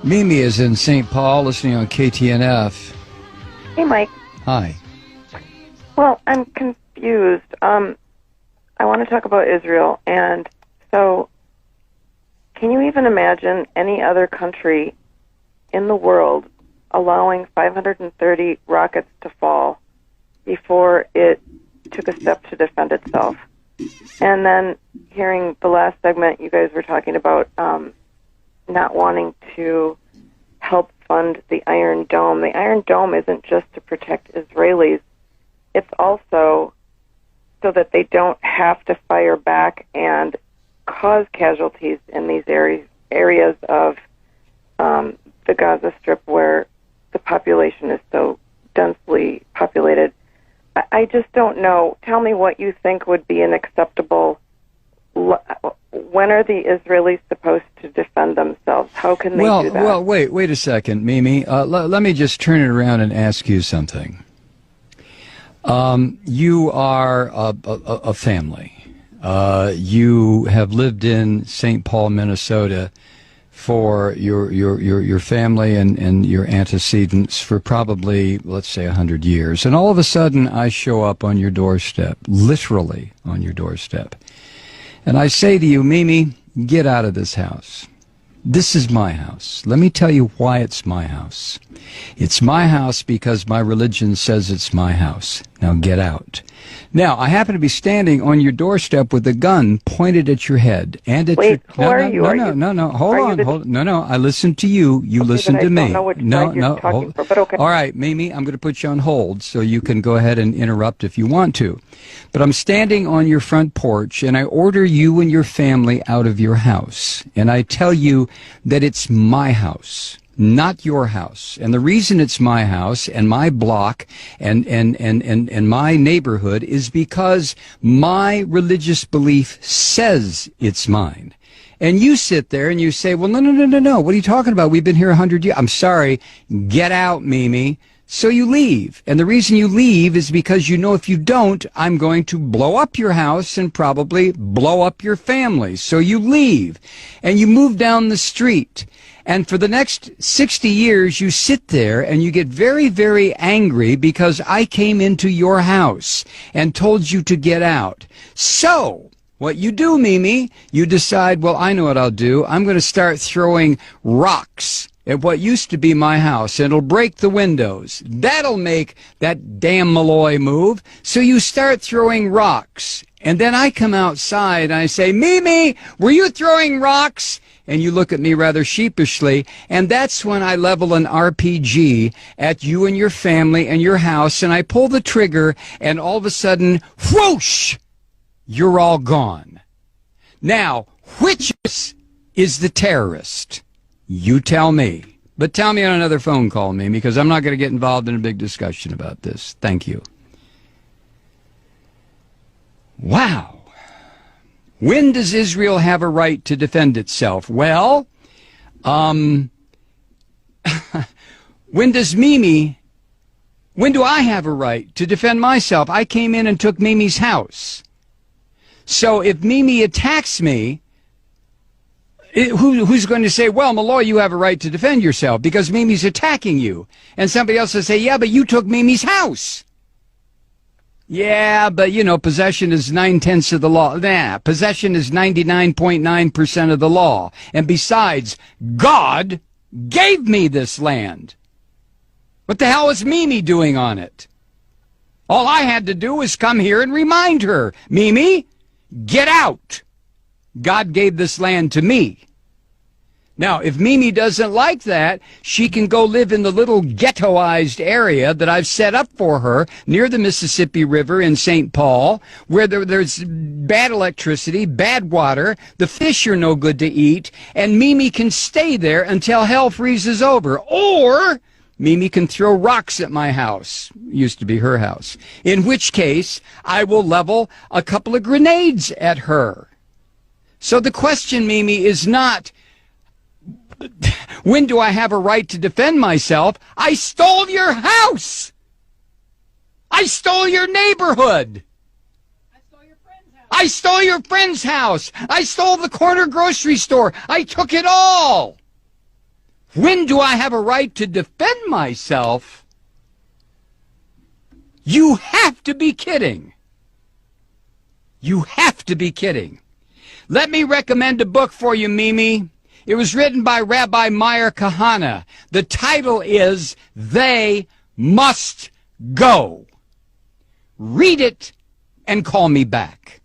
Mimi is in St. Paul listening on KTNF. Hey, Mike. Hi. Well, I'm confused. I want to talk about Israel. And so, can you even imagine any other country in the world allowing 530 rockets to fall before it took a step to defend itself? And then hearing the last segment, you guys were talking about not wanting to help fund the Iron Dome. The Iron Dome isn't just to protect Israelis. It's also so that they don't have to fire back and cause casualties in these areas of the Gaza Strip where the population is so densely populated. I just don't know. Tell me what you think would be an acceptable. When are the Israelis supposed to defend themselves? How can they do that? Well, wait a second, Mimi. Let me just turn it around and ask you something. You are a family. You have lived in St. Paul, Minnesota, for your family and your antecedents for probably, let's say, 100 years. And all of a sudden, I show up on your doorstep, literally on your doorstep. And I say to you, Mimi, get out of this house. This is my house. Let me tell you why it's my house. It's my house because my religion says it's my house. Now get out. Now, I happen to be standing on your doorstep with a gun pointed at your head and at Wait, your... who are you? No. Hold on. No. I listen to you. You listen to me. I don't know which side you're talking for, but okay. All right, Mimi, I'm going to put you on hold so you can go ahead and interrupt if you want to. But I'm standing on your front porch, and I order you and your family out of your house. And I tell you that it's my house, not your house. And the reason it's my house and my block and my neighborhood is because my religious belief says it's mine. And you sit there and you say, well, no. What are you talking about? We've been here 100 years. I'm sorry. Get out, Mimi. So you leave. And the reason you leave is because you know if you don't, I'm going to blow up your house and probably blow up your family. So you leave and you move down the street. And for the next 60 years, you sit there and you get very, very angry because I came into your house and told you to get out. So what you do, Mimi, you decide, well, I know what I'll do. I'm going to start throwing rocks at what used to be my house, and it'll break the windows. That'll make that damn Malloy move. So you start throwing rocks. And then I come outside and I say, Mimi, were you throwing rocks? And you look at me rather sheepishly, and that's when I level an RPG at you and your family and your house, and I pull the trigger, and all of a sudden, whoosh, you're all gone. Now, which is the terrorist? You tell me. But tell me on another phone call, Mimi, because I'm not going to get involved in a big discussion about this. Thank you. Wow. When does Israel have a right to defend itself? Well, when do I have a right to defend myself? I came in and took Mimi's house. So if Mimi attacks me, who's going to say, well, Malloy, you have a right to defend yourself because Mimi's attacking you? And somebody else will say, yeah, but you took Mimi's house. Yeah, but, possession is 9/10 of the law. Nah, possession is 99.9% of the law. And besides, God gave me this land. What the hell is Mimi doing on it? All I had to do was come here and remind her, Mimi, get out. God gave this land to me. Now, if Mimi doesn't like that, she can go live in the little ghettoized area that I've set up for her near the Mississippi River in St. Paul, where there's bad electricity, bad water, the fish are no good to eat, and Mimi can stay there until hell freezes over. Or Mimi can throw rocks at my house. Used to be her house. In which case, I will level a couple of grenades at her. So the question, Mimi, is not, when do I have a right to defend myself? I stole your house. I stole your neighborhood. I stole your friend's house. I stole your friend's house. I stole the corner grocery store. I took it all. When do I have a right to defend myself? You have to be kidding. You have to be kidding. Let me recommend a book for you, Mimi. It was written by Rabbi Meir Kahane. The title is They Must Go. Read it and call me back.